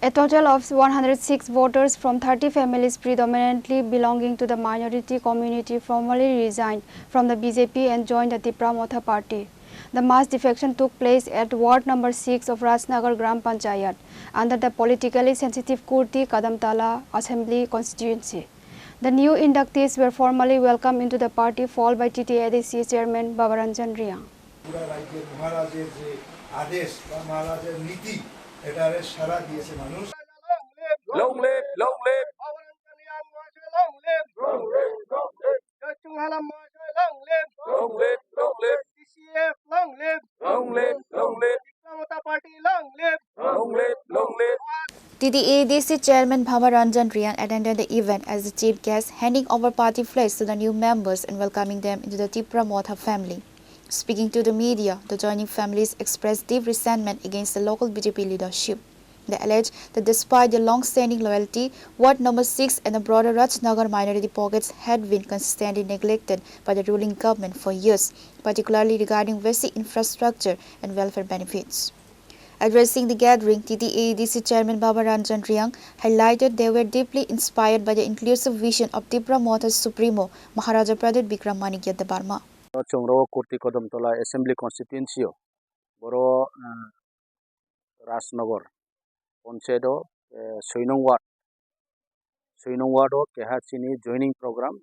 A total of 106 voters from 30 families predominantly belonging to the minority community formally resigned from the BJP and joined the Tipra Motha Party. The mass defection took place at Ward number 6 of Rajnagar Gram Panchayat under the politically sensitive Kurti Kadamtala Assembly constituency. The new inductees were formally welcomed into the party, followed by TTAADC Chairman Bhabaranjan Reang. Long live, long live. Long live, long live. Long live. Long live, long live. Tipra Motha Party, long live. Long live, long live. TTAADC Chairman Bhabaranjan Reang attended the event as the chief guest, handing over party flags to the new members and welcoming them into the Tipra Motha family. Speaking to the media, the joining families expressed deep resentment against the local BJP leadership. They alleged that despite their long-standing loyalty, Ward number 6 and the broader Rajnagar minority pockets had been consistently neglected by the ruling government for years, particularly regarding basic infrastructure and welfare benefits. Addressing the gathering, TTAADC Chairman Bhabaranjan Reang highlighted they were deeply inspired by the inclusive vision of Tipra Motha's Supremo, Maharaja Pradit Bikram Manikya Barma. Chongro Kurti Kadamtala Assembly constituency Boro Rajnagar Panchayat Soinong Ward keha Chini joining program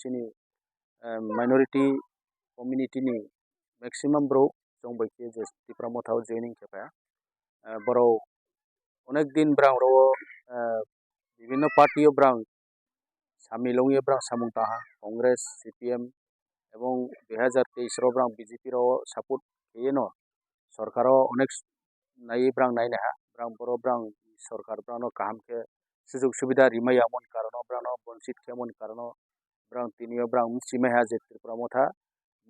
Chini minority community ni maximum bro chong baike je Tipra Motha joining kepa boro onek din brang ro bibhinno party brang samilong brang samungtaha Congress CPM এবং 2023 रो ब्रां BJP रो support केनो सरकारो अनेक नाई ब्रां नाइने हा ब्रां बरो ब्रां सरकार ब्रां काम के सुजुग सुविधा रिमायामन कारण ब्रां वंचित केमन कारण ब्रां तिनियो ब्रां सिमे हा जे त्रिपुरा मोथा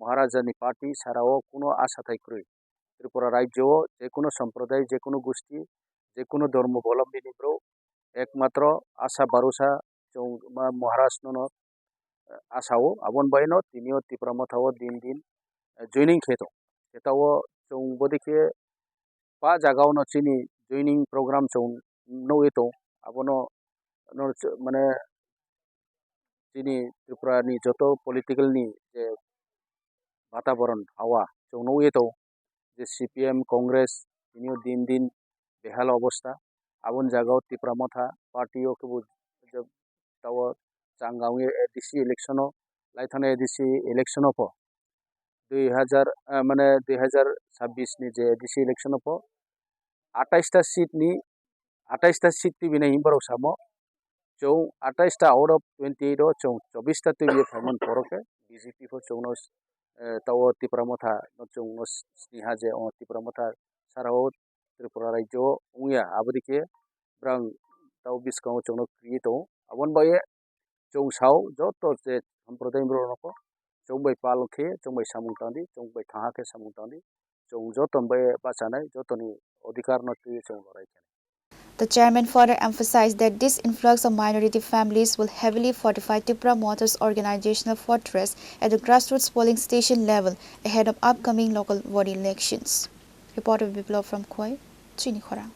महाराजानि पार्टी साराओ कोनो आशा थाइक्रुइ त्रिपुरा राज्यो जे कोनो संप्रदाय जे कोनो गोष्ठी जे कोनो धर्म अवलम्बी ब्रो एकमात्र आशा भरोसा जो महाराज no आसाओ abon baino tinio Tipra Motha din joining khetao chong bodike pa jagao no chini joining program chong no eto abono no mane chini Tripura ni joto political ni je bataboron hawa chong no eto je CPM Congress tinio din behal obostha abon jagao Tipra Motha party o ke tawo Changaung ADC election लाइथाने ADC election po 2000 माने 2026 ni je ADC election po 28 ta seat ni 28 ta seat ti bina himbaro samo chong 28 ta out of 28 o chong 24 ta ti ye thamon poroke BJP po chong no tawo Tipra Motha no chong no sniha je o Tipra Motha sarao Tripura rajyo ungya abodike brang tawo biskang chong no create o abon baye chong sao joto je sampradaya bro chong bai palkhe chong bai samungtandi chong bai thaha ke samungtandi chong joto bai bachanai joto ni adhikar no ti chong lorai. The chairman further emphasized that this influx of minority families will heavily fortify Tipra Motha's organizational fortress at the grassroots polling station level ahead of upcoming local body elections. Reporter Biplov from Khoi, Chini Khorang.